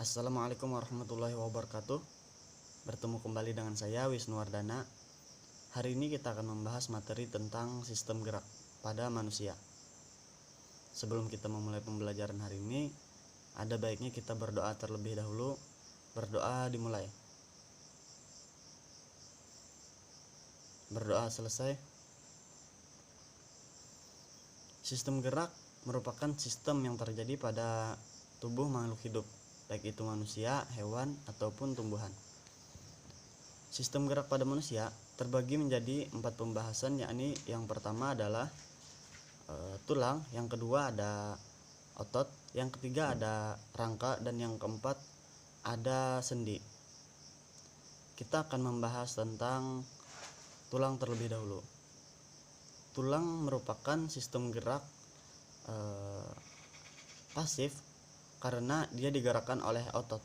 Assalamualaikum warahmatullahi wabarakatuh. Bertemu kembali dengan saya Wisnuwardana. Hari ini kita akan membahas materi tentang sistem gerak pada manusia. Sebelum kita memulai pembelajaran hari ini, ada baiknya kita berdoa terlebih dahulu. Berdoa dimulai. Berdoa selesai. Sistem gerak merupakan sistem yang terjadi pada tubuh makhluk hidup, baik itu manusia, hewan, ataupun tumbuhan. Sistem gerak pada manusia terbagi menjadi 4 pembahasan, yakni yang pertama adalah tulang, yang kedua ada otot, yang ketiga ada rangka, dan yang keempat ada sendi. Kita akan membahas tentang tulang terlebih dahulu. Tulang merupakan sistem gerak pasif karena dia digerakkan oleh otot,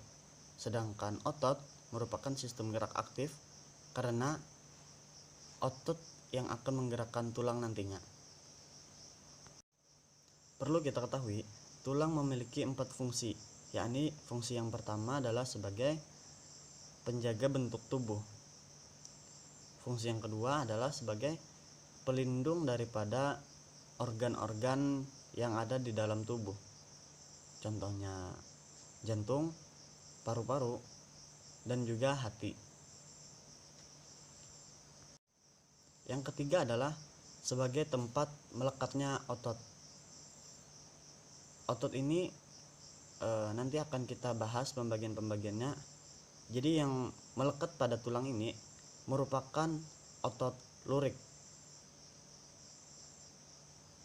sedangkan otot merupakan sistem gerak aktif karena otot yang akan menggerakkan tulang nantinya. Perlu kita ketahui, tulang memiliki 4 fungsi, yakni fungsi yang pertama adalah sebagai penjaga bentuk tubuh. Fungsi yang kedua adalah sebagai pelindung daripada organ-organ yang ada di dalam tubuh. Contohnya jantung, paru-paru, dan juga hati. Yang ketiga adalah sebagai tempat melekatnya otot. Otot ini nanti akan kita bahas pembagian-pembagiannya. Jadi yang melekat pada tulang ini merupakan otot lurik.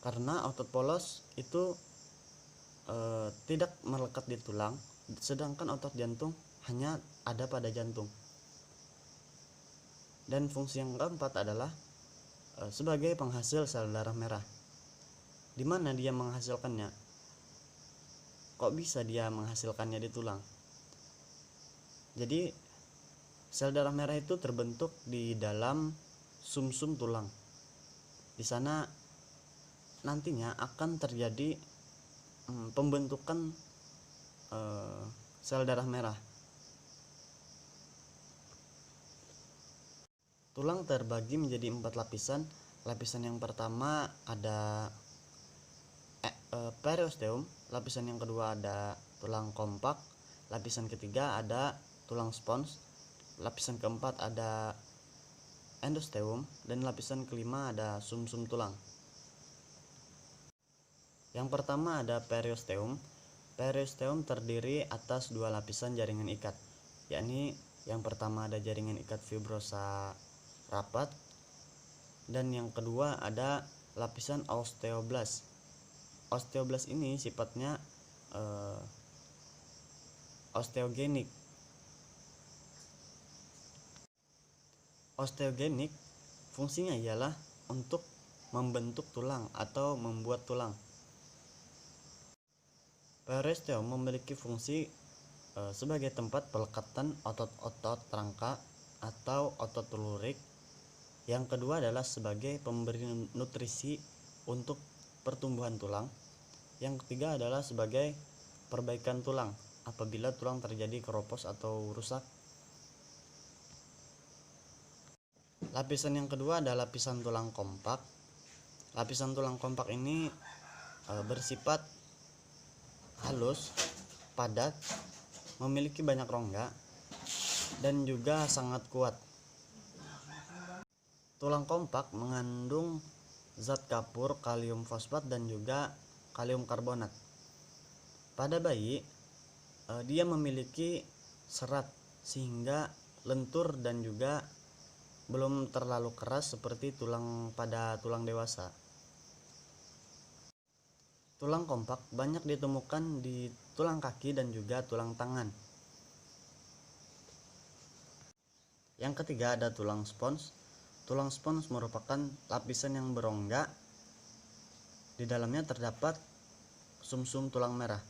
Karena otot polos itu tidak melekat di tulang, sedangkan otot jantung hanya ada pada jantung. Dan fungsi yang keempat adalah sebagai penghasil sel darah merah. Di mana dia menghasilkannya? Kok bisa dia menghasilkannya di tulang? Jadi sel darah merah itu terbentuk di dalam sumsum tulang. Di sana nantinya akan terjadi pembentukan sel darah merah. Tulang terbagi menjadi 4 lapisan. Lapisan yang pertama ada periosteum, lapisan yang kedua ada tulang kompak, lapisan ketiga ada tulang spons, lapisan keempat ada endosteum, dan lapisan kelima ada sumsum tulang. Yang pertama ada periosteum. Periosteum terdiri atas 2 lapisan jaringan ikat, yakni yang pertama ada jaringan ikat fibrosa rapat, dan yang kedua ada lapisan osteoblast. Osteoblast ini sifatnya osteogenik. Osteogenik fungsinya ialah untuk membentuk tulang atau membuat tulang. Periosteum memiliki fungsi sebagai tempat pelekatan otot-otot rangka atau otot lurik. Yang kedua adalah sebagai pemberi nutrisi untuk pertumbuhan tulang. Yang ketiga adalah sebagai perbaikan tulang apabila tulang terjadi keropos atau rusak. Lapisan yang kedua adalah lapisan tulang kompak. Lapisan tulang kompak ini bersifat halus, padat, memiliki banyak rongga, dan juga sangat kuat. Tulang kompak mengandung zat kapur, kalium fosfat, dan juga kalium karbonat. Pada bayi, dia memiliki serat sehingga lentur dan juga belum terlalu keras seperti tulang pada tulang dewasa. Tulang kompak banyak ditemukan di tulang kaki dan juga tulang tangan. Yang ketiga ada tulang spons. Tulang spons merupakan lapisan yang berongga. Di dalamnya terdapat sumsum tulang merah.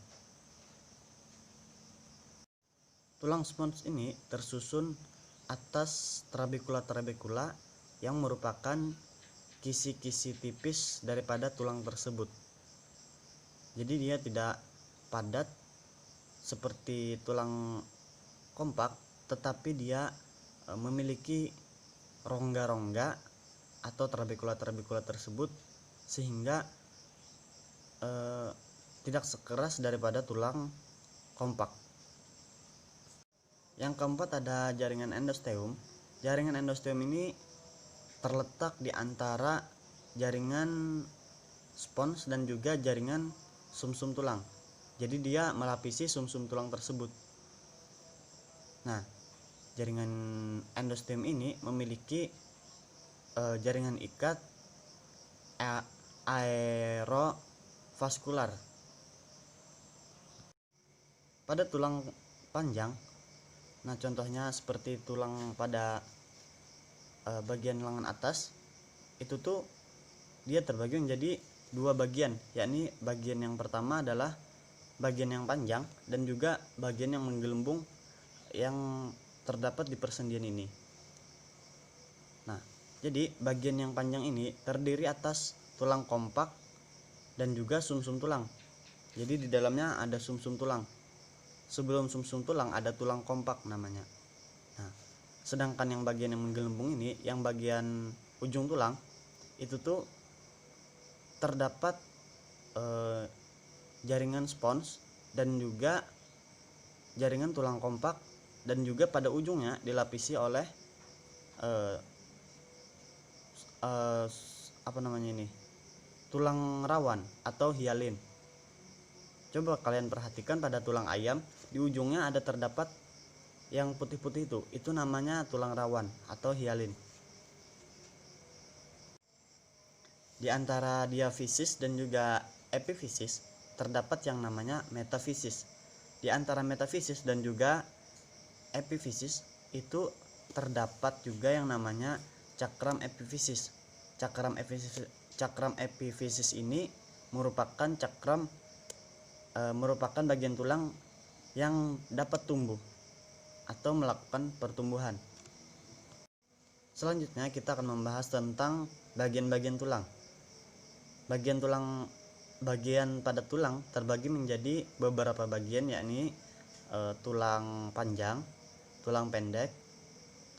Tulang spons ini tersusun atas trabekula yang merupakan kisi-kisi tipis daripada tulang tersebut. Jadi dia tidak padat seperti tulang kompak, tetapi dia memiliki rongga-rongga atau trabekula tersebut sehingga tidak sekeras daripada tulang kompak. Yang keempat ada jaringan endosteum. Jaringan endosteum ini terletak di antara jaringan spons dan juga jaringan sumsum tulang. Jadi dia melapisi sumsum tulang tersebut. Nah, jaringan endosteum ini memiliki jaringan ikat aerovaskular. Pada tulang panjang, nah contohnya seperti tulang pada bagian lengan atas, itu tuh dia terbagi menjadi dua bagian, yakni bagian yang pertama adalah bagian yang panjang dan juga bagian yang menggelembung yang terdapat di persendian ini. Nah, jadi bagian yang panjang ini terdiri atas tulang kompak dan juga sumsum tulang. Jadi di dalamnya ada sumsum tulang. Sebelum sumsum tulang ada tulang kompak namanya. Nah, sedangkan yang bagian yang menggelembung ini, yang bagian ujung tulang itu tuh terdapat jaringan spons dan juga jaringan tulang kompak, dan juga pada ujungnya dilapisi oleh tulang rawan atau hialin. Coba kalian perhatikan pada tulang ayam, di ujungnya ada terdapat yang putih-putih itu namanya tulang rawan atau hialin. Di antara diafisis dan juga epifisis terdapat yang namanya metafisis. Di antara metafisis dan juga epifisis itu terdapat juga yang namanya cakram epifisis. Cakram epifisis ini merupakan merupakan bagian tulang yang dapat tumbuh atau melakukan pertumbuhan. Selanjutnya kita akan membahas tentang bagian-bagian tulang. Bagian pada tulang terbagi menjadi beberapa bagian, yakni tulang panjang, tulang pendek,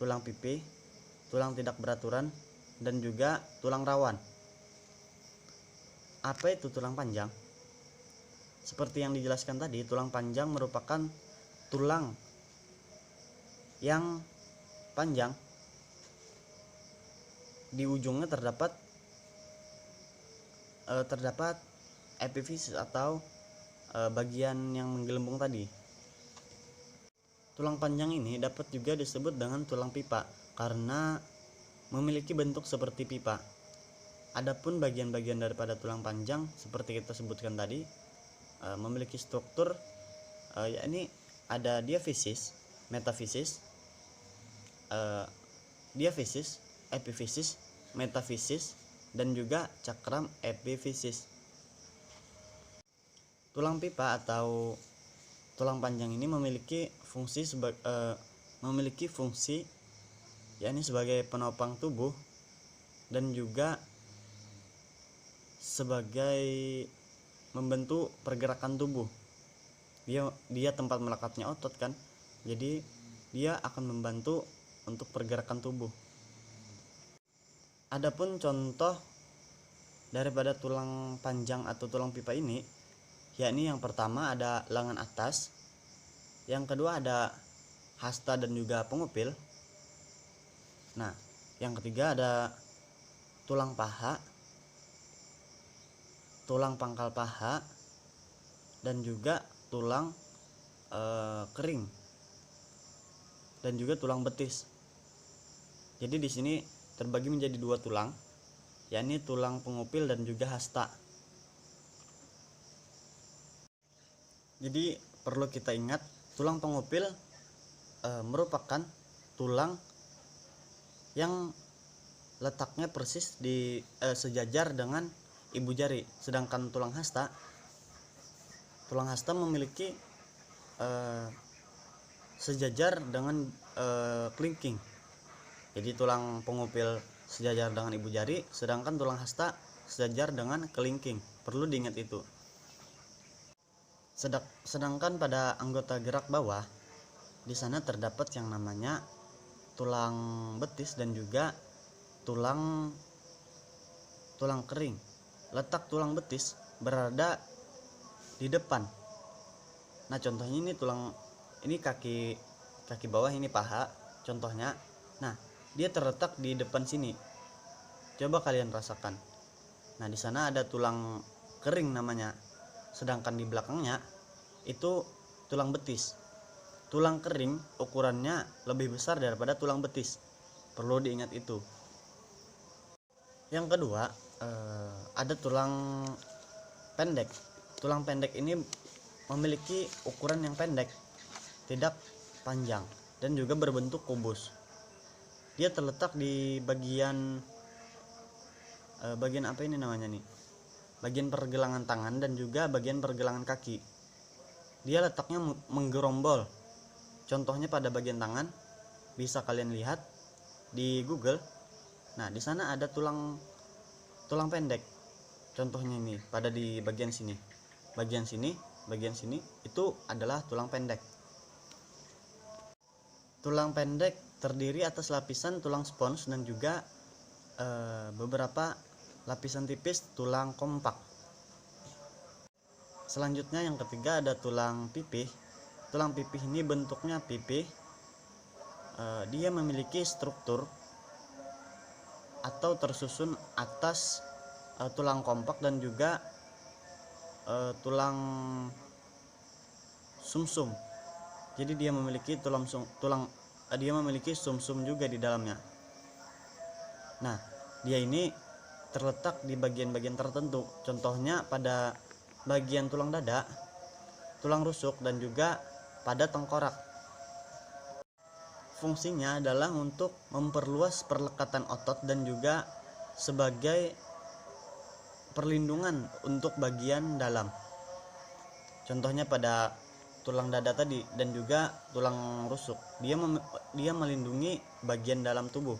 tulang pipih, tulang tidak beraturan, dan juga tulang rawan. Apa itu tulang panjang? Seperti yang dijelaskan tadi, tulang panjang merupakan tulang yang panjang. Di ujungnya terdapat epifisis atau bagian yang menggelembung tadi. Tulang panjang ini dapat juga disebut dengan tulang pipa karena memiliki bentuk seperti pipa. Adapun bagian-bagian daripada tulang panjang seperti kita sebutkan tadi memiliki struktur yakni ada diafisis, metafisis, diafisis, epifisis, metafisis, dan juga cakram epifisis. Tulang pipa atau tulang panjang ini memiliki fungsi yakni sebagai penopang tubuh dan juga sebagai membentuk pergerakan tubuh. Dia tempat melekatnya otot kan, jadi dia akan membantu untuk pergerakan tubuh. Adapun contoh daripada tulang panjang atau tulang pipa ini, yakni yang pertama ada lengan atas, yang kedua ada hasta dan juga pengupil. Nah, yang ketiga ada tulang paha, tulang pangkal paha, dan juga tulang kering, dan juga tulang betis. Jadi di sini terbagi menjadi dua tulang, yakni tulang pengupil dan juga hasta. Jadi perlu kita ingat, tulang pengupil merupakan tulang yang letaknya persis di sejajar dengan ibu jari, sedangkan tulang hasta memiliki sejajar dengan kelingking. Jadi tulang pengupil sejajar dengan ibu jari, sedangkan tulang hasta sejajar dengan kelingking. Perlu diingat itu. Sedangkan pada anggota gerak bawah, di sana terdapat yang namanya tulang betis dan juga tulang kering. Letak tulang betis berada di depan. Nah, contohnya ini ini kaki bawah, ini paha contohnya. Nah, dia terletak di depan sini. Coba kalian rasakan. Nah, di sana ada tulang kering namanya. Sedangkan di belakangnya itu tulang betis. Tulang kering ukurannya lebih besar daripada tulang betis. Perlu diingat itu. Yang kedua, ada tulang pendek. Tulang pendek ini memiliki ukuran yang pendek, tidak panjang, dan juga berbentuk kubus. Dia terletak di bagian apa ini namanya nih? Bagian pergelangan tangan dan juga bagian pergelangan kaki. Dia letaknya menggerombol. Contohnya pada bagian tangan, bisa kalian lihat di Google. Nah, di sana ada tulang pendek. Contohnya ini pada di bagian sini. Bagian sini itu adalah tulang pendek. Tulang pendek terdiri atas lapisan tulang spons dan juga beberapa lapisan tipis tulang kompak. Selanjutnya yang ketiga ada tulang pipih. Tulang pipih ini bentuknya pipih. Dia memiliki struktur atau tersusun atas tulang kompak dan juga tulang sumsum. Jadi dia memiliki dia memiliki sumsum juga di dalamnya. Nah, dia ini terletak di bagian-bagian tertentu. Contohnya pada bagian tulang dada, tulang rusuk, dan juga pada tengkorak. Fungsinya adalah untuk memperluas perlekatan otot dan juga sebagai perlindungan untuk bagian dalam. Contohnya pada tulang dada tadi dan juga tulang rusuk. Dia melindungi bagian dalam tubuh.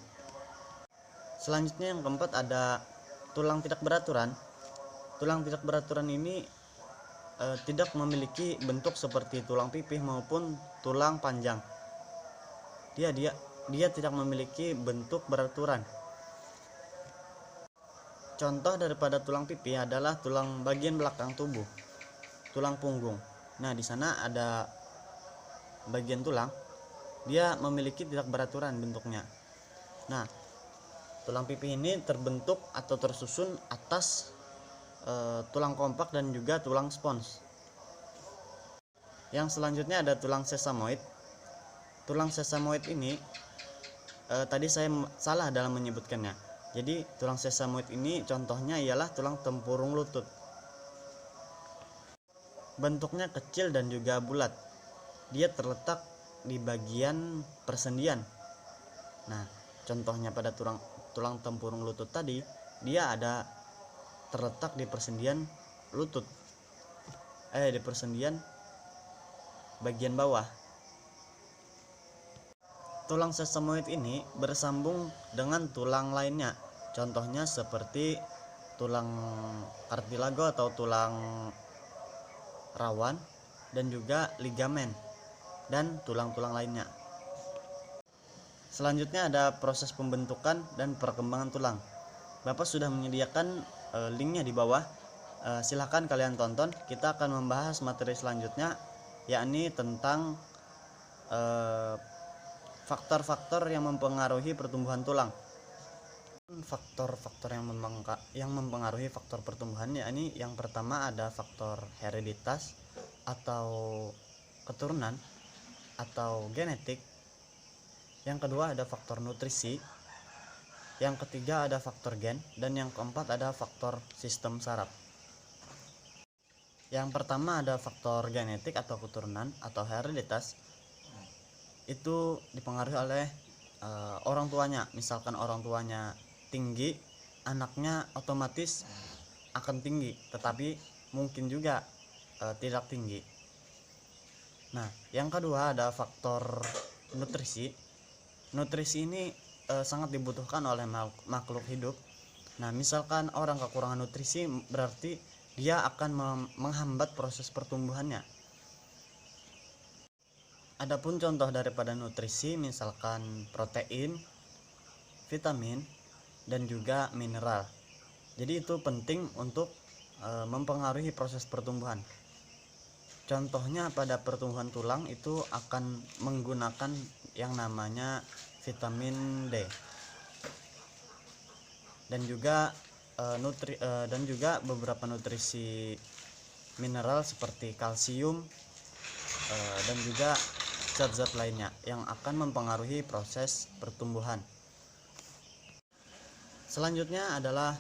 Selanjutnya yang keempat ada tulang tidak beraturan. Tulang tidak beraturan ini tidak memiliki bentuk seperti tulang pipih maupun tulang panjang. Dia tidak memiliki bentuk beraturan. Contoh daripada tulang pipih adalah tulang bagian belakang tubuh, tulang punggung. Nah, di sana ada bagian tulang, dia memiliki tidak beraturan bentuknya. Nah, tulang pipih ini terbentuk atau tersusun atas tulang kompak dan juga tulang spons. Yang selanjutnya ada tulang sesamoid. Tulang sesamoid ini tadi saya salah dalam menyebutkannya. Jadi tulang sesamoid ini contohnya ialah tulang tempurung lutut. Bentuknya kecil dan juga bulat. Dia terletak di bagian persendian. Nah, contohnya pada tulang tempurung lutut tadi, dia ada terletak di persendian lutut. Di persendian bagian bawah. Tulang sesamoid ini bersambung dengan tulang lainnya. Contohnya seperti tulang kartilago atau tulang rawan dan juga ligamen dan tulang-tulang lainnya. Selanjutnya ada proses pembentukan dan perkembangan tulang. Bapak sudah menyediakan linknya di bawah. Silahkan kalian tonton. Kita akan membahas materi selanjutnya, yakni tentang faktor-faktor yang mempengaruhi pertumbuhan tulang. Faktor-faktor yang mempengaruhi faktor pertumbuhan, yakni yang pertama ada faktor hereditas atau keturunan atau genetik. Yang kedua ada faktor nutrisi. Yang ketiga ada faktor gen, dan yang keempat ada faktor sistem saraf. Yang pertama ada faktor genetik atau keturunan atau hereditas. Itu dipengaruhi oleh orang tuanya. Misalkan orang tuanya tinggi, anaknya otomatis akan tinggi, tetapi mungkin juga tidak tinggi. Nah, yang kedua ada faktor nutrisi. Nutrisi ini sangat dibutuhkan oleh makhluk hidup. Nah, misalkan orang kekurangan nutrisi, berarti dia akan menghambat proses pertumbuhannya. Adapun contoh daripada nutrisi misalkan protein, vitamin, dan juga mineral. Jadi itu penting untuk mempengaruhi proses pertumbuhan. Contohnya pada pertumbuhan tulang itu akan menggunakan yang namanya vitamin D. Dan juga dan juga beberapa nutrisi mineral seperti kalsium dan juga zat-zat lainnya yang akan mempengaruhi proses pertumbuhan. Selanjutnya adalah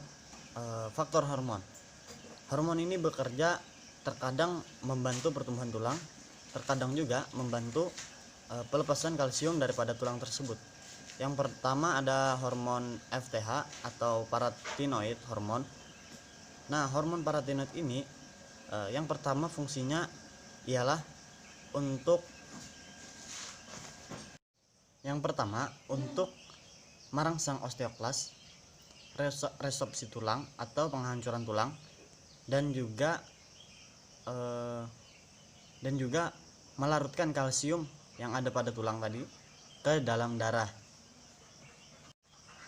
faktor hormon. Hormon ini bekerja terkadang membantu pertumbuhan tulang, terkadang juga membantu pelepasan kalsium daripada tulang tersebut. Yang pertama ada hormon FTH atau parathyroid hormon. Nah, hormon parathyroid ini yang pertama fungsinya ialah untuk merangsang osteoklas, resorpsi tulang atau penghancuran tulang, dan juga melarutkan kalsium yang ada pada tulang tadi ke dalam darah.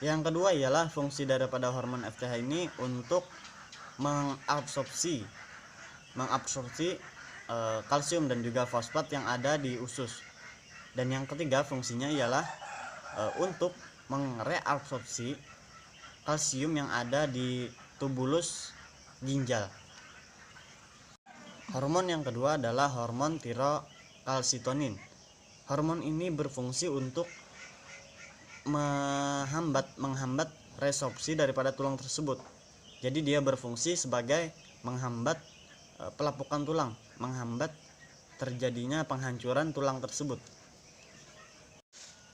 Yang kedua ialah fungsi daripada hormon FTH ini untuk mengabsorpsi kalsium dan juga fosfat yang ada di usus. Dan yang ketiga fungsinya ialah untuk mereabsorpsi kalsium yang ada di tubulus ginjal. Hormon yang kedua adalah hormon tirokalsitonin. Hormon ini berfungsi untuk menghambat resorpsi daripada tulang tersebut. Jadi dia berfungsi sebagai menghambat pelapukan tulang, menghambat terjadinya penghancuran tulang tersebut.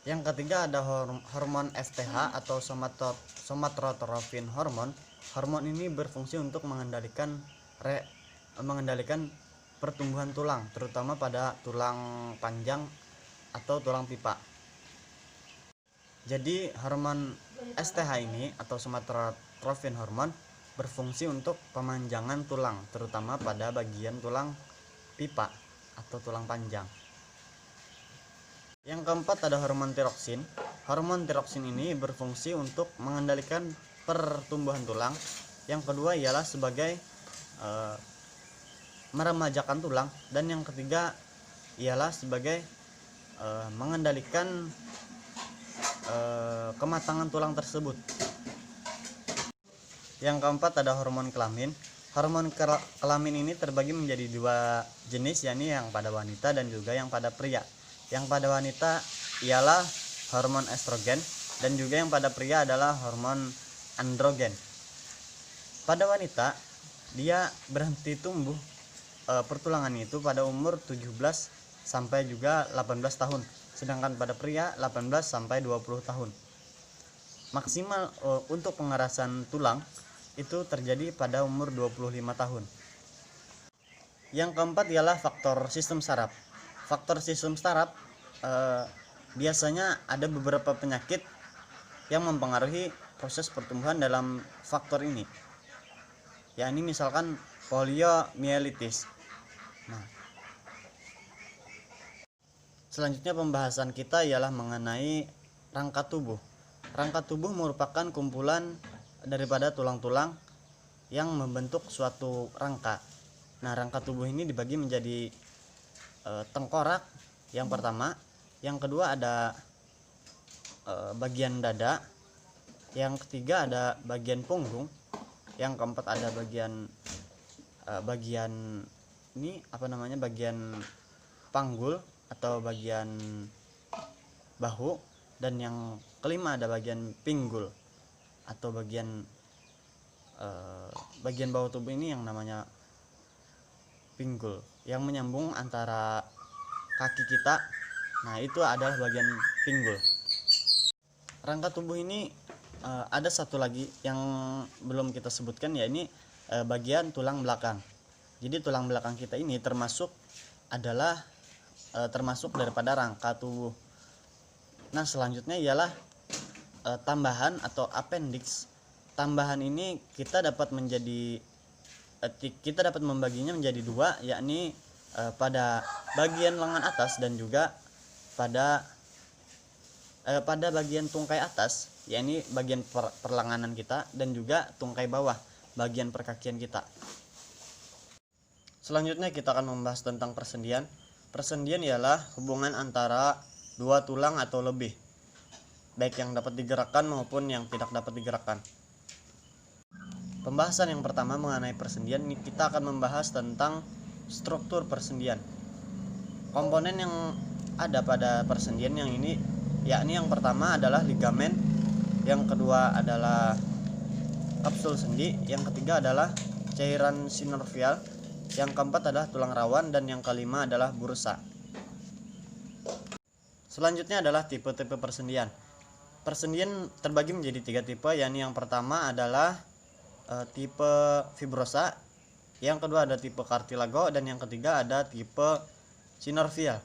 Yang ketiga ada hormon FTH atau somatotropin hormon. Hormon ini berfungsi untuk mengendalikan pertumbuhan tulang, terutama pada tulang panjang atau tulang pipa. Jadi hormon STH ini atau somatotropin hormon berfungsi untuk pemanjangan tulang, terutama pada bagian tulang pipa atau tulang panjang. Yang keempat ada hormon tiroksin. Hormon tiroksin ini berfungsi untuk mengendalikan pertumbuhan tulang. Yang kedua ialah sebagai meremajakan tulang, dan yang ketiga ialah sebagai mengendalikan kematangan tulang tersebut. Yang keempat ada hormon kelamin. Hormon kelamin ini terbagi menjadi dua jenis, yakni yang pada wanita dan juga yang pada pria. Yang pada wanita ialah hormon estrogen, dan juga yang pada pria adalah hormon androgen. Pada wanita dia berhenti tumbuh pertulangan itu pada umur 17 sampai juga 18 tahun. Sedangkan pada pria 18 sampai 20 tahun. Maksimal untuk pengerasan tulang itu terjadi pada umur 25 tahun. Yang keempat ialah faktor sistem saraf. Faktor sistem saraf biasanya ada beberapa penyakit yang mempengaruhi proses pertumbuhan dalam faktor ini. Yakni misalkan poliomyelitis. Nah, selanjutnya pembahasan kita ialah mengenai rangka tubuh. Rangka tubuh merupakan kumpulan daripada tulang-tulang yang membentuk suatu rangka. Nah, rangka tubuh ini dibagi menjadi tengkorak yang pertama, yang kedua ada bagian dada, yang ketiga ada bagian punggung, yang keempat ada bagian panggul atau bagian bahu, dan yang kelima ada bagian pinggul atau bagian bawah tubuh ini yang namanya pinggul yang menyambung antara kaki kita. Nah, itu adalah bagian pinggul. Rangka tubuh ini ada satu lagi yang belum kita sebutkan, yakni bagian tulang belakang. Jadi tulang belakang kita ini termasuk daripada rangka tubuh. Nah, selanjutnya ialah tambahan atau appendix. Tambahan ini kita dapat menjadi kita dapat membaginya menjadi dua, yakni pada bagian lengan atas dan juga pada bagian tungkai atas, yakni bagian perlenganan kita, dan juga tungkai bawah, bagian perkakian kita. Selanjutnya kita akan membahas tentang persendian. Persendian ialah hubungan antara dua tulang atau lebih, baik yang dapat digerakkan maupun yang tidak dapat digerakkan. Pembahasan yang pertama mengenai persendian, kita akan membahas tentang struktur persendian. Komponen yang ada pada persendian yang ini, yakni yang pertama adalah ligamen, yang kedua adalah kapsul sendi, yang ketiga adalah cairan sinovial, yang keempat adalah tulang rawan, dan yang kelima adalah bursa. Selanjutnya adalah tipe-tipe persendian. Persendian terbagi menjadi 3 tipe, yakni yang pertama adalah tipe fibrosa, yang kedua ada tipe cartilago, dan yang ketiga ada tipe sinovial.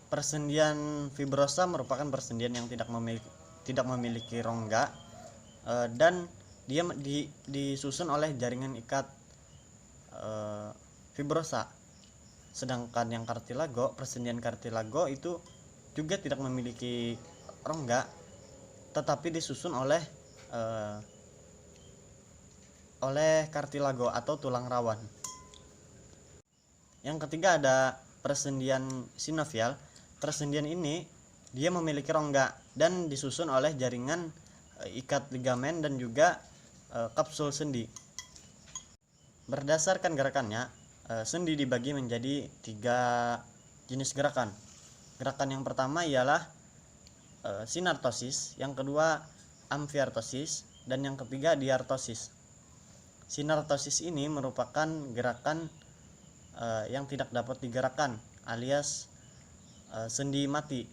Persendian fibrosa merupakan persendian yang tidak memiliki rongga, dan dia disusun oleh jaringan ikat fibrosa. Sedangkan yang cartilago, persendian cartilago itu juga tidak memiliki rongga, tetapi disusun oleh kartilago atau tulang rawan. Yang ketiga ada persendian sinovial. Persendian ini dia memiliki rongga dan disusun oleh jaringan ikat ligamen dan juga kapsul sendi. Berdasarkan gerakannya, sendi dibagi menjadi 3 jenis gerakan. Gerakan yang pertama ialah sinartosis, yang kedua amfiartosis, dan yang ketiga diartosis. Sinartosis ini merupakan gerakan yang tidak dapat digerakkan, alias sendi mati.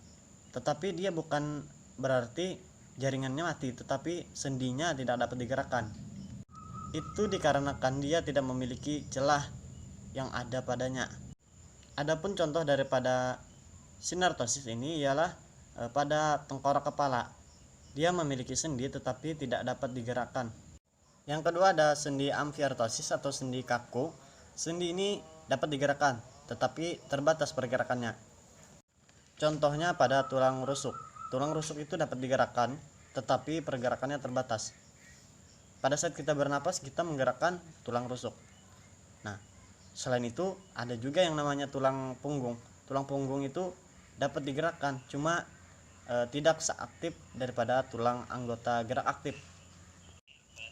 Tetapi dia bukan berarti jaringannya mati, tetapi sendinya tidak dapat digerakkan. Itu dikarenakan dia tidak memiliki celah yang ada padanya. Adapun contoh daripada sinartosis ini ialah pada tengkorak kepala. Dia memiliki sendi tetapi tidak dapat digerakkan. Yang kedua ada sendi amfiartosis atau sendi kaku. Sendi ini dapat digerakkan tetapi terbatas pergerakannya. Contohnya pada tulang rusuk. Tulang rusuk itu dapat digerakkan tetapi pergerakannya terbatas. Pada saat kita bernapas kita menggerakkan tulang rusuk. Nah, selain itu ada juga yang namanya tulang punggung. Tulang punggung itu dapat digerakkan, cuma tidak seaktif daripada tulang anggota gerak aktif.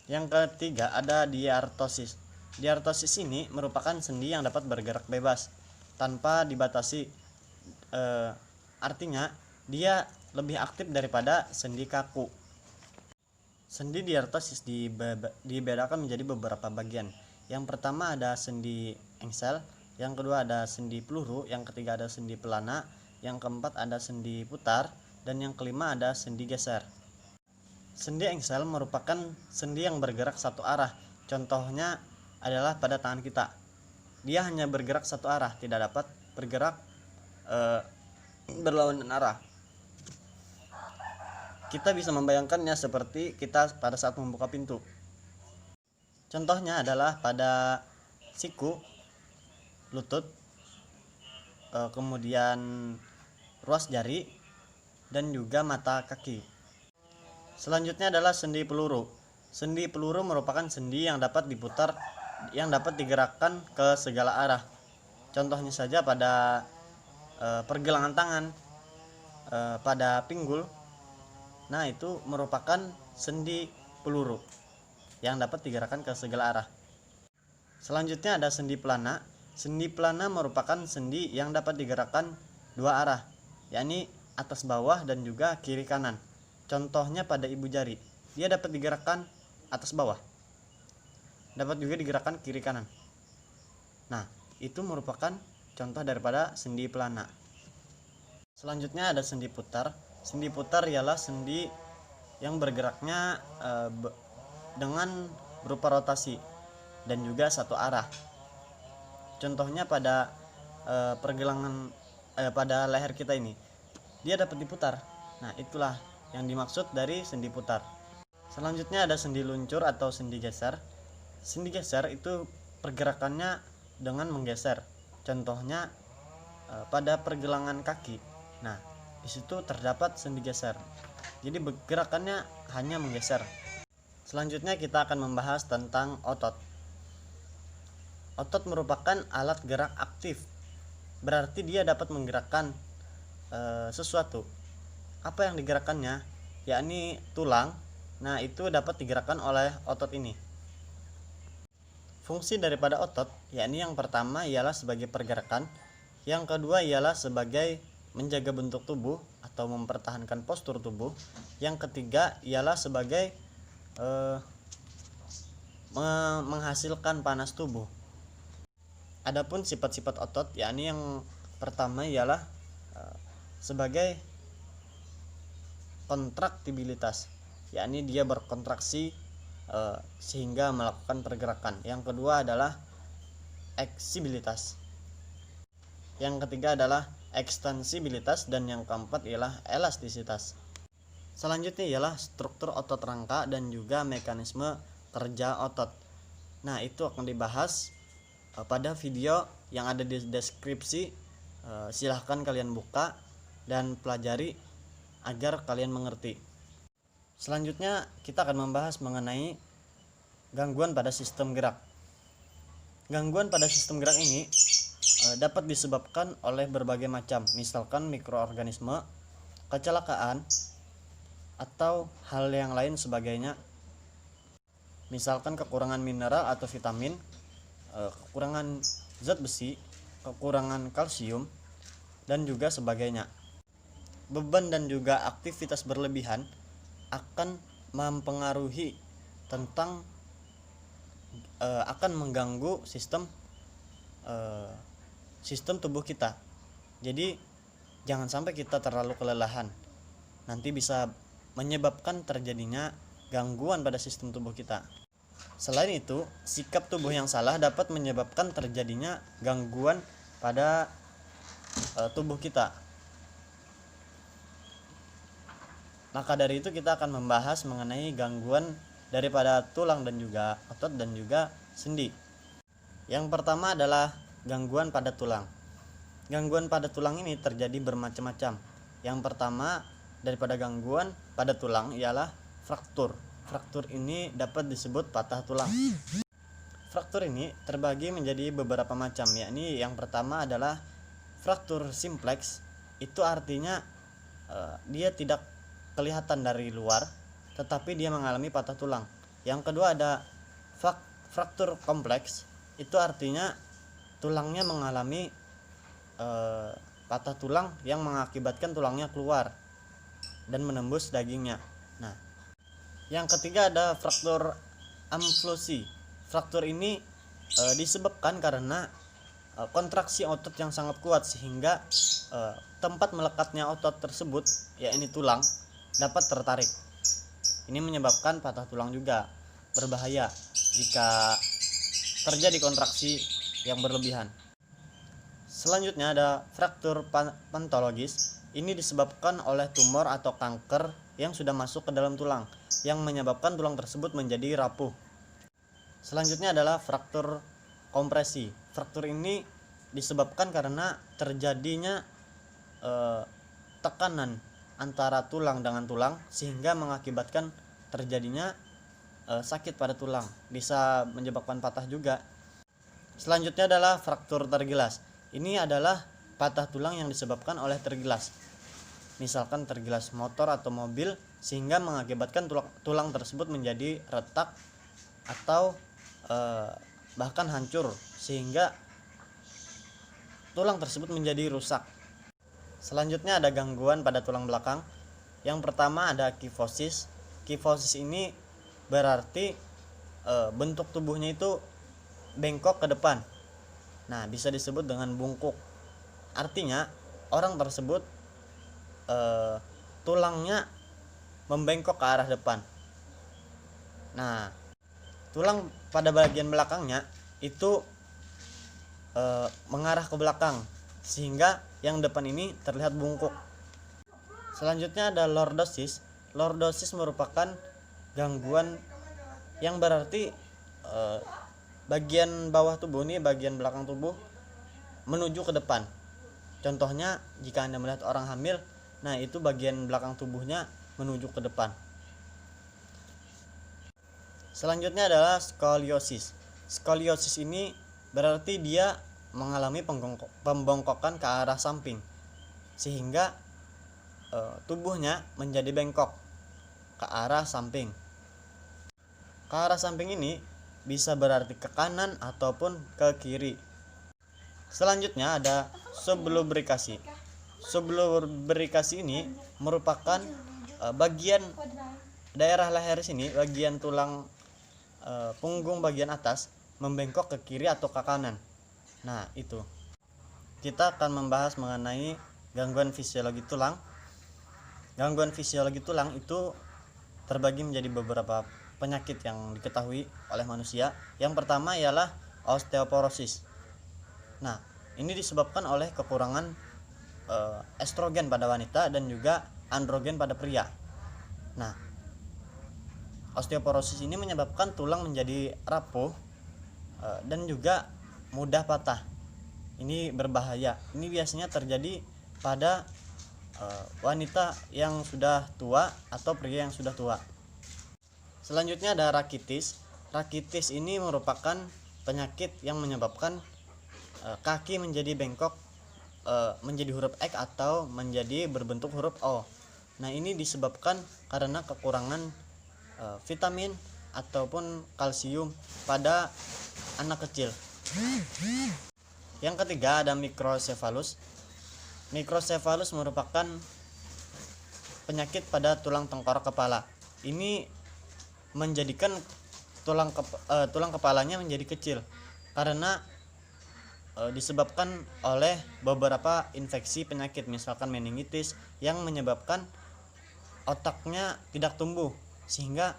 Yang ketiga ada diartosis. Diartosis ini merupakan sendi yang dapat bergerak bebas tanpa dibatasi. Artinya dia lebih aktif daripada sendi kaku. Sendi diartosis dibedakan menjadi beberapa bagian. Yang pertama ada sendi engsel, yang kedua ada sendi peluru, yang ketiga ada sendi pelana, yang keempat ada sendi putar, dan yang kelima ada sendi geser. Sendi engsel merupakan sendi yang bergerak satu arah. Contohnya adalah pada tangan kita. Dia hanya bergerak satu arah, tidak dapat bergerak berlawanan arah. Kita bisa membayangkannya seperti kita pada saat membuka pintu. Contohnya adalah pada siku, lutut, kemudian ruas jari, dan juga mata kaki. Selanjutnya adalah sendi peluru. Sendi peluru merupakan sendi yang dapat diputar, yang dapat digerakkan ke segala arah. Contohnya saja pada pergelangan tangan, pada pinggul. Nah, itu merupakan sendi peluru yang dapat digerakkan ke segala arah. Selanjutnya ada sendi pelana. Sendi pelana merupakan sendi yang dapat digerakkan dua arah, yakni atas bawah dan juga kiri kanan. Contohnya pada ibu jari, dia dapat digerakkan atas bawah, dapat juga digerakkan kiri kanan. Nah, itu merupakan contoh daripada sendi pelana. Selanjutnya ada sendi putar. Sendi putar ialah sendi yang bergeraknya dengan berupa rotasi dan juga satu arah. Contohnya pada pergelangan pada leher kita ini, dia dapat diputar. Nah, itulah yang dimaksud dari sendi putar. Selanjutnya ada sendi luncur atau sendi geser. Sendi geser itu pergerakannya dengan menggeser. Contohnya pada pergelangan kaki. Nah, di situ terdapat sendi geser. Jadi gerakannya hanya menggeser. Selanjutnya kita akan membahas tentang otot. Otot merupakan alat gerak aktif. Berarti dia dapat menggerakkan sesuatu. Apa yang digerakkannya? Yakni tulang. Nah, itu dapat digerakkan oleh otot ini. Fungsi daripada otot, yakni yang pertama ialah sebagai pergerakan, yang kedua ialah sebagai menjaga bentuk tubuh atau mempertahankan postur tubuh, yang ketiga ialah sebagai menghasilkan panas tubuh. Adapun sifat-sifat otot, yakni yang pertama ialah sebagai kontraktibilitas, yakni dia berkontraksi sehingga melakukan pergerakan. Yang kedua adalah eksibilitas. Yang ketiga adalah ekstensibilitas, dan yang keempat ialah elastisitas. Selanjutnya ialah struktur otot rangka dan juga mekanisme kerja otot. Nah, itu akan dibahas pada video yang ada di deskripsi. Silahkan kalian buka dan pelajari agar kalian mengerti. Selanjutnya kita akan membahas mengenai gangguan pada sistem gerak. Gangguan pada sistem gerak ini dapat disebabkan oleh berbagai macam, misalkan mikroorganisme, kecelakaan, atau hal yang lain sebagainya. Misalkan kekurangan mineral atau vitamin, kekurangan zat besi, kekurangan kalsium, dan juga sebagainya. Beban dan juga aktivitas berlebihan akan mempengaruhi tentang akan mengganggu sistem tubuh kita. Jadi jangan sampai kita terlalu kelelahan, nanti bisa menyebabkan terjadinya gangguan pada sistem tubuh kita. Selain itu, sikap tubuh yang salah dapat menyebabkan terjadinya gangguan pada tubuh kita. Maka dari itu kita akan membahas mengenai gangguan daripada tulang dan juga otot dan juga sendi. Yang pertama adalah gangguan pada tulang. Gangguan pada tulang ini terjadi bermacam-macam. Yang pertama daripada gangguan pada tulang ialah fraktur. Fraktur ini dapat disebut patah tulang. Fraktur ini terbagi menjadi beberapa macam, yakni yang pertama adalah fraktur simplex. Itu artinya dia tidak kelihatan dari luar, tetapi dia mengalami patah tulang. Yang kedua ada fraktur kompleks. Itu artinya tulangnya mengalami patah tulang yang mengakibatkan tulangnya keluar dan menembus dagingnya. Nah, yang ketiga ada fraktur amflosi. Fraktur ini disebabkan karena kontraksi otot yang sangat kuat sehingga tempat melekatnya otot tersebut, yakni tulang, dapat tertarik. Ini menyebabkan patah tulang juga. Berbahaya jika terjadi kontraksi yang berlebihan. Selanjutnya ada fraktur patologis. Ini disebabkan oleh tumor atau kanker yang sudah masuk ke dalam tulang, yang menyebabkan tulang tersebut menjadi rapuh. Selanjutnya adalah fraktur kompresi. Fraktur ini disebabkan karena terjadinya tekanan antara tulang dengan tulang sehingga mengakibatkan terjadinya sakit pada tulang, bisa menyebabkan patah juga. Selanjutnya adalah fraktur tergilas. Ini adalah patah tulang yang disebabkan oleh tergilas. Misalkan tergilas motor atau mobil sehingga mengakibatkan tulang tersebut menjadi retak atau bahkan hancur sehingga tulang tersebut menjadi rusak. Selanjutnya ada gangguan pada tulang belakang. Yang pertama ada kifosis. Kifosis ini berarti bentuk tubuhnya itu bengkok ke depan. Nah, bisa disebut dengan bungkuk. Artinya orang tersebut tulangnya membengkok ke arah depan. Nah, tulang pada bagian belakangnya itu mengarah ke belakang sehingga yang depan ini terlihat bungkuk. Selanjutnya ada lordosis. Lordosis merupakan gangguan yang berarti bagian bawah tubuh nih, bagian belakang tubuh menuju ke depan. Contohnya jika Anda melihat orang hamil, nah itu bagian belakang tubuhnya menuju ke depan. Selanjutnya adalah skoliosis. Skoliosis ini berarti dia mengalami pembongkokan ke arah samping sehingga tubuhnya menjadi bengkok ke arah samping. Ke arah samping ini bisa berarti ke kanan ataupun ke kiri. Selanjutnya ada sublubrikasi. Sublubrikasi ini merupakan bagian daerah leher sini, bagian tulang punggung bagian atas membengkok ke kiri atau ke kanan. Nah, itu. Kita akan membahas mengenai gangguan fisiologi tulang. Gangguan fisiologi tulang itu terbagi menjadi beberapa penyakit yang diketahui oleh manusia. Yang pertama ialah osteoporosis. Nah, ini disebabkan oleh kekurangan estrogen pada wanita dan juga androgen pada pria. Nah, osteoporosis ini menyebabkan tulang menjadi rapuh dan juga mudah patah. Ini berbahaya. Ini biasanya terjadi pada wanita yang sudah tua atau pria yang sudah tua. Selanjutnya ada rakitis. Rakitis ini merupakan penyakit yang menyebabkan kaki menjadi bengkok, menjadi huruf X atau menjadi berbentuk huruf O. Nah, ini disebabkan karena kekurangan vitamin ataupun kalsium pada anak kecil. Yang ketiga ada mikrosefalus. Mikrosefalus merupakan penyakit pada tulang tengkorak kepala. Ini menjadikan tulang kepalanya menjadi kecil karena disebabkan oleh beberapa infeksi penyakit, misalkan meningitis yang menyebabkan otaknya tidak tumbuh sehingga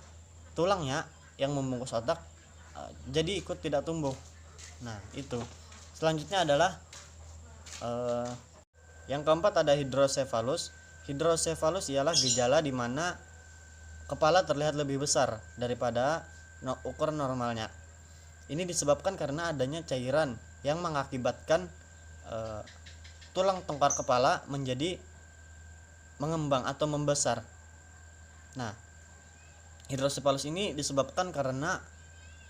tulangnya yang membungkus otak jadi ikut tidak tumbuh. Nah, itu. Selanjutnya adalah yang keempat ada hidrosefalus. Hidrosefalus ialah gejala di mana kepala terlihat lebih besar daripada ukuran normalnya. Ini disebabkan karena adanya cairan yang mengakibatkan tulang tengkorak kepala menjadi mengembang atau membesar. Nah, hidrosefalus ini disebabkan karena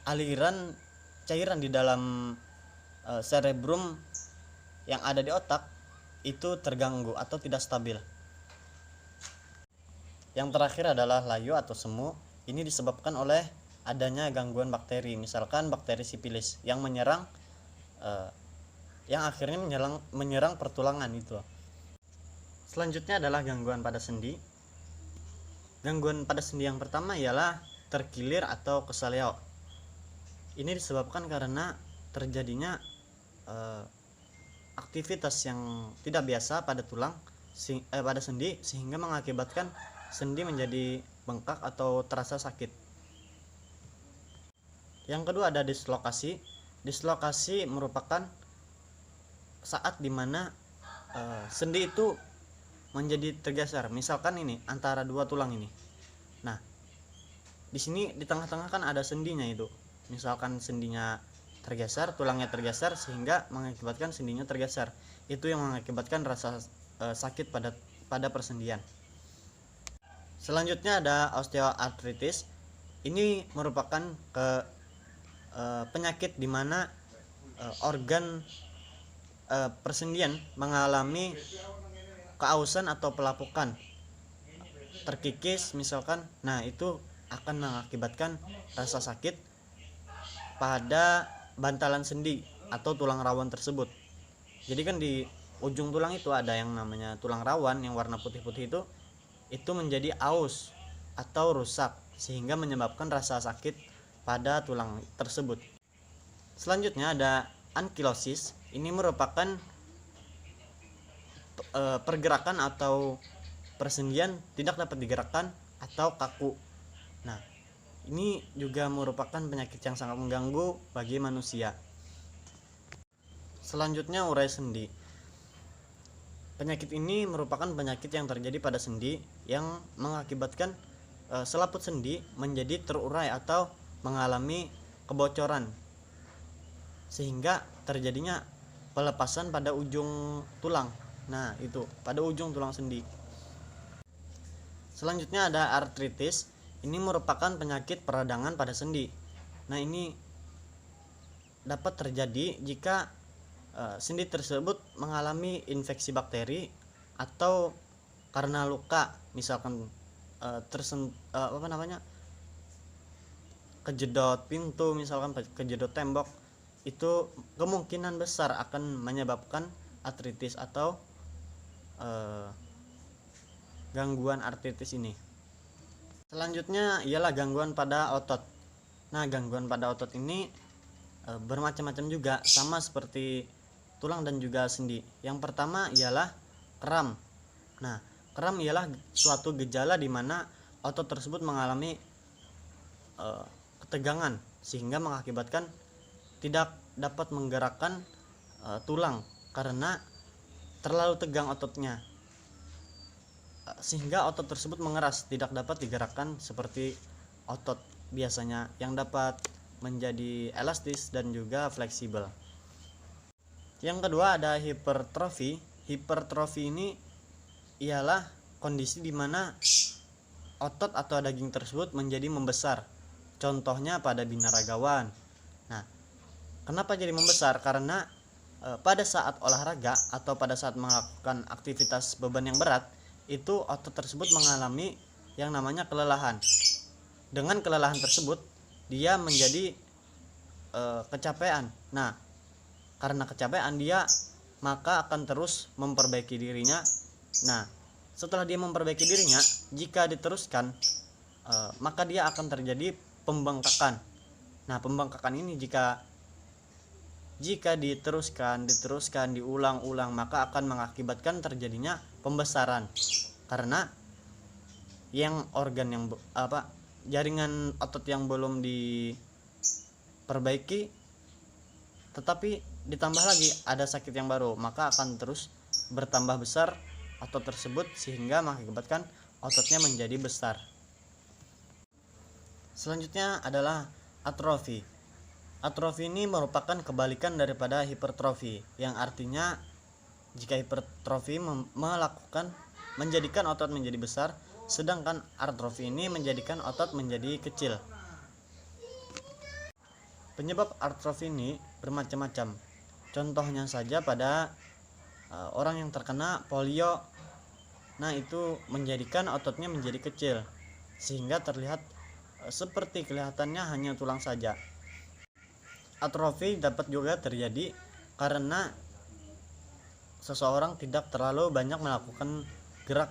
aliran cairan di dalam cerebrum yang ada di otak itu terganggu atau tidak stabil. Yang terakhir adalah layu atau semu. Ini disebabkan oleh adanya gangguan bakteri, misalkan bakteri sipilis yang menyerang yang akhirnya menyerang pertulangan itu. Selanjutnya adalah gangguan pada sendi. Gangguan pada sendi yang pertama ialah terkilir atau kesaleo. Ini disebabkan karena terjadinya aktivitas yang tidak biasa pada pada sendi sehingga mengakibatkan sendi menjadi bengkak atau terasa sakit. Yang kedua ada dislokasi. Dislokasi merupakan saat dimana sendi itu menjadi tergeser. Misalkan ini antara dua tulang ini. Nah, di sini di tengah-tengah kan ada sendinya itu. Misalkan sendinya tergeser, tulangnya tergeser sehingga mengakibatkan sendinya tergeser. Itu yang mengakibatkan rasa sakit pada persendian. Selanjutnya ada osteoartritis. Ini merupakan penyakit di mana organ persendian mengalami keausan atau pelapukan, terkikis misalkan. Nah, itu akan mengakibatkan rasa sakit pada bantalan sendi atau tulang rawan tersebut. Jadi kan di ujung tulang itu ada yang namanya tulang rawan yang warna putih-putih itu menjadi aus atau rusak sehingga menyebabkan rasa sakit pada tulang tersebut. Selanjutnya ada ankilosis. Ini merupakan pergerakan atau persendian tidak dapat digerakkan atau kaku. Nah, ini juga merupakan penyakit yang sangat mengganggu bagi manusia. Selanjutnya urai sendi. Penyakit ini merupakan penyakit yang terjadi pada sendi yang mengakibatkan selaput sendi menjadi terurai atau mengalami kebocoran, sehingga terjadinya pelepasan pada ujung tulang. Nah, itu pada ujung tulang sendi. Selanjutnya ada artritis. Ini merupakan penyakit peradangan pada sendi. Nah, ini dapat terjadi jika sendi tersebut mengalami infeksi bakteri atau karena luka, misalkan kejedot pintu, misalkan kejedot tembok, itu kemungkinan besar akan menyebabkan artritis atau gangguan artritis ini. Selanjutnya ialah gangguan pada otot. Nah, gangguan pada otot ini bermacam-macam juga, sama seperti tulang dan juga sendi. Yang pertama ialah kram. Nah, kram ialah suatu gejala di mana otot tersebut mengalami ketegangan sehingga mengakibatkan tidak dapat menggerakkan tulang karena terlalu tegang ototnya, sehingga otot tersebut mengeras, tidak dapat digerakkan seperti otot biasanya yang dapat menjadi elastis dan juga fleksibel. Yang kedua ada hipertrofi. Hipertrofi ini ialah kondisi di mana otot atau daging tersebut menjadi membesar. Contohnya pada binaragawan. Nah, kenapa jadi membesar? Karena pada saat olahraga atau pada saat melakukan aktivitas beban yang berat, itu otot tersebut mengalami yang namanya kelelahan. Dengan kelelahan tersebut, dia menjadi kecapean. Nah, karena kecapean dia maka akan terus memperbaiki dirinya. Nah, setelah dia memperbaiki dirinya, jika diteruskan maka dia akan terjadi pembengkakan. Nah, pembengkakan ini jika diteruskan diulang-ulang, maka akan mengakibatkan terjadinya pembesaran. Karena yang organ yang jaringan otot yang belum diperbaiki, tetapi ditambah lagi ada sakit yang baru, maka akan terus bertambah besar otot tersebut sehingga mengakibatkan ototnya menjadi besar. Selanjutnya adalah atrofi. Atrofi ini merupakan kebalikan daripada hipertrofi, yang artinya jika hipertrofi menjadikan otot menjadi besar, sedangkan atrofi ini menjadikan otot menjadi kecil. Penyebab atrofi ini bermacam-macam. Contohnya saja pada orang yang terkena polio. Nah, itu menjadikan ototnya menjadi kecil sehingga terlihat seperti kelihatannya hanya tulang saja. Atrofi dapat juga terjadi karena seseorang tidak terlalu banyak melakukan gerak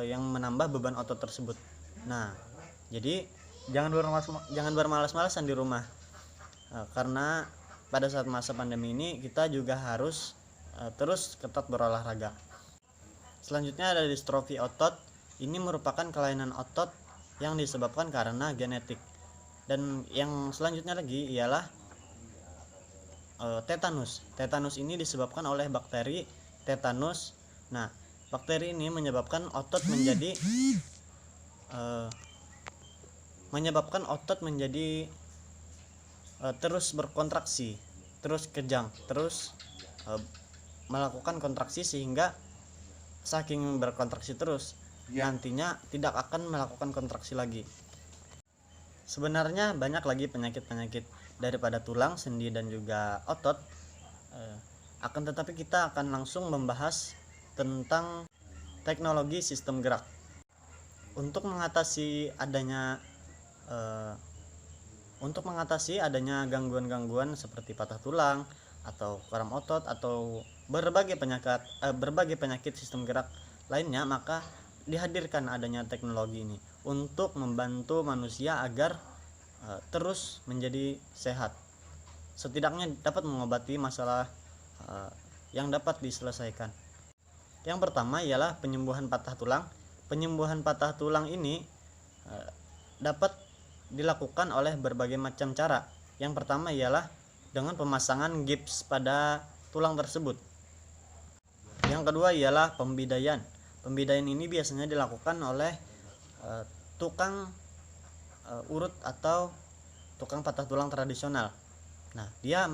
yang menambah beban otot tersebut. Nah, jadi jangan bermalas-malasan di rumah, karena pada saat masa pandemi ini kita juga harus terus ketat berolahraga. Selanjutnya ada distrofi otot. Ini merupakan kelainan otot yang disebabkan karena genetik. Dan yang selanjutnya lagi ialah tetanus. Tetanus ini disebabkan oleh bakteri tetanus. Nah, bakteri ini menyebabkan otot menjadi terus berkontraksi, terus kejang, terus melakukan kontraksi, sehingga saking berkontraksi terus nantinya tidak akan melakukan kontraksi lagi. Sebenarnya banyak lagi penyakit-penyakit daripada tulang, sendi dan juga otot, akan tetapi kita akan langsung membahas tentang teknologi sistem gerak. Untuk mengatasi adanya gangguan-gangguan seperti patah tulang atau kram otot atau berbagai penyakit sistem gerak lainnya, maka dihadirkan adanya teknologi ini untuk membantu manusia agar terus menjadi sehat. Setidaknya dapat mengobati masalah yang dapat diselesaikan. Yang pertama ialah penyembuhan patah tulang. Penyembuhan patah tulang ini dapat dilakukan oleh berbagai macam cara. Yang pertama ialah dengan pemasangan gips pada tulang tersebut. Yang kedua ialah pembidaian. Pembidaian ini biasanya dilakukan oleh tukang urut atau tukang patah tulang tradisional. Nah, dia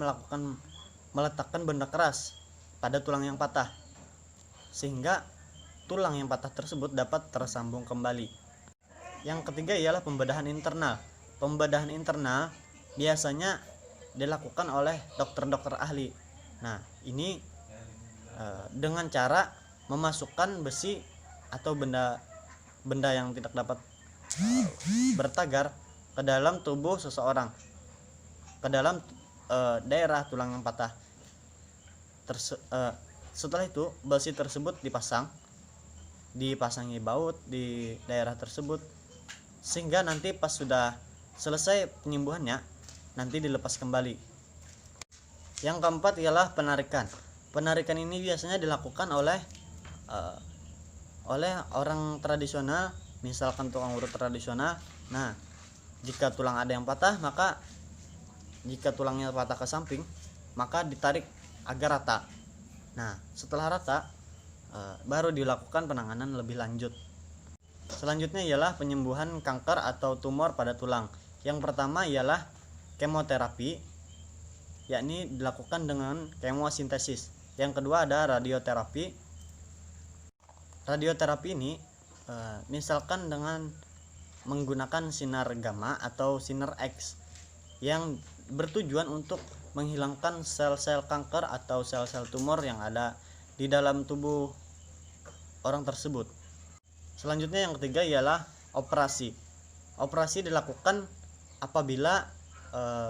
meletakkan benda keras pada tulang yang patah sehingga tulang yang patah tersebut dapat tersambung kembali. Yang ketiga ialah pembedahan internal. Pembedahan internal biasanya dilakukan oleh dokter-dokter ahli. Nah, ini dengan cara memasukkan besi atau benda yang tidak dapat bertagar ke dalam tubuh seseorang, ke dalam daerah tulang yang patah. Setelah itu besi tersebut dipasangi baut di daerah tersebut sehingga nanti pas sudah selesai penyembuhannya nanti dilepas kembali. Yang keempat ialah penarikan. Penarikan ini biasanya dilakukan oleh orang tradisional, misalkan tukang urut tradisional. Nah, jika tulang ada yang patah, maka jika tulangnya patah ke samping, maka ditarik agar rata. Nah, setelah rata baru dilakukan penanganan lebih lanjut. Selanjutnya ialah penyembuhan kanker atau tumor pada tulang. Yang pertama ialah kemoterapi, yakni dilakukan dengan kemosintesis. Yang kedua ada radioterapi. Radioterapi ini misalkan dengan menggunakan sinar gamma atau sinar X yang bertujuan untuk menghilangkan sel-sel kanker atau sel-sel tumor yang ada di dalam tubuh orang tersebut. Selanjutnya yang ketiga ialah operasi. Operasi dilakukan apabila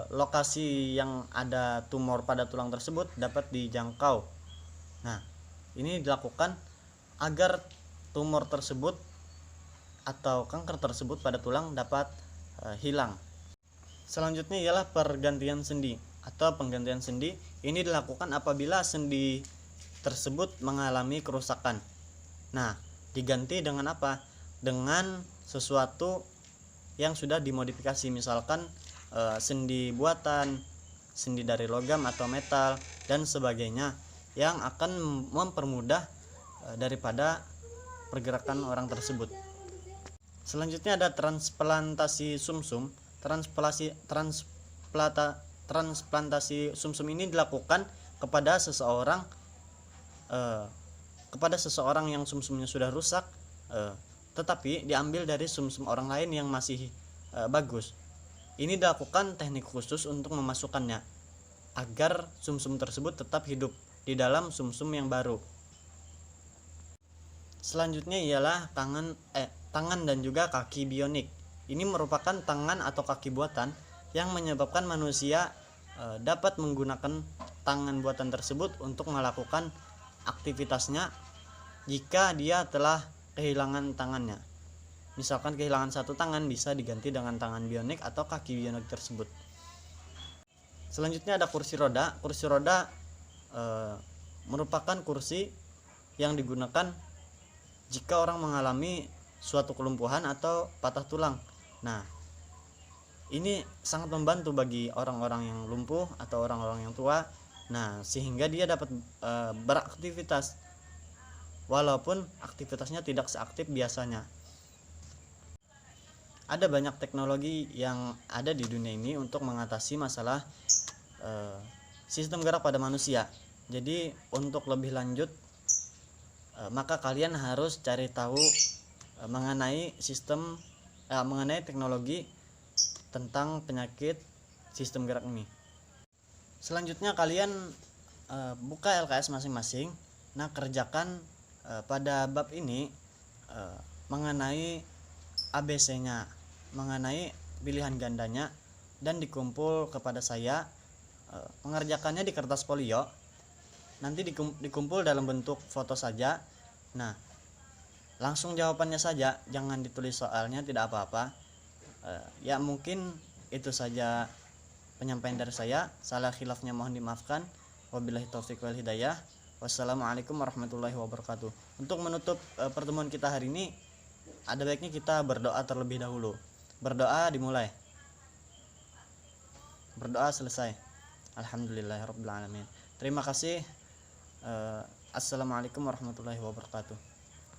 lokasi yang ada tumor pada tulang tersebut dapat dijangkau. Nah, ini dilakukan agar tumor tersebut atau kanker tersebut pada tulang dapat hilang. Selanjutnya ialah pergantian sendi atau penggantian sendi. Ini dilakukan apabila sendi tersebut mengalami kerusakan. Nah, diganti dengan apa? Dengan sesuatu yang sudah dimodifikasi, misalkan sendi buatan, sendi dari logam atau metal dan sebagainya, yang akan mempermudah daripada pergerakan orang tersebut. Selanjutnya ada transplantasi sumsum. Transplantasi sumsum ini dilakukan kepada seseorang yang sumsumnya sudah rusak, tetapi diambil dari sumsum orang lain yang masih bagus. Ini dilakukan teknik khusus untuk memasukkannya agar sumsum tersebut tetap hidup di dalam sumsum yang baru. Selanjutnya ialah tangan dan juga kaki bionik. Ini merupakan tangan atau kaki buatan yang menyebabkan manusia dapat menggunakan tangan buatan tersebut untuk melakukan aktivitasnya jika dia telah kehilangan tangannya. Misalkan kehilangan satu tangan, bisa diganti dengan tangan bionik atau kaki bionik tersebut. Selanjutnya ada kursi roda. Kursi roda merupakan kursi yang digunakan jika orang mengalami suatu kelumpuhan atau patah tulang. Nah, ini sangat membantu bagi orang-orang yang lumpuh atau orang-orang yang tua. Nah, sehingga dia dapat beraktivitas walaupun aktivitasnya tidak seaktif biasanya. Ada banyak teknologi yang ada di dunia ini untuk mengatasi masalah sistem gerak pada manusia. Jadi untuk lebih lanjut maka kalian harus cari tahu mengenai teknologi tentang penyakit sistem gerak ini. Selanjutnya kalian buka LKS masing-masing. Nah, kerjakan pada bab ini mengenai ABC-nya, mengenai pilihan gandanya, dan dikumpul kepada saya. Mengerjakannya di kertas folio, nanti dikumpul dalam bentuk foto saja. Nah, langsung jawabannya saja, jangan ditulis soalnya, tidak apa-apa. Ya mungkin itu saja penyampaian dari saya. Salah khilafnya mohon dimaafkan. Wabillahi taufiq wal hidayah. Wassalamualaikum warahmatullahi wabarakatuh. Untuk menutup pertemuan kita hari ini, ada baiknya kita berdoa terlebih dahulu. Berdoa dimulai, berdoa selesai. Alhamdulillahirabbil alamin. Terima kasih. Assalamualaikum warahmatullahi wabarakatuh.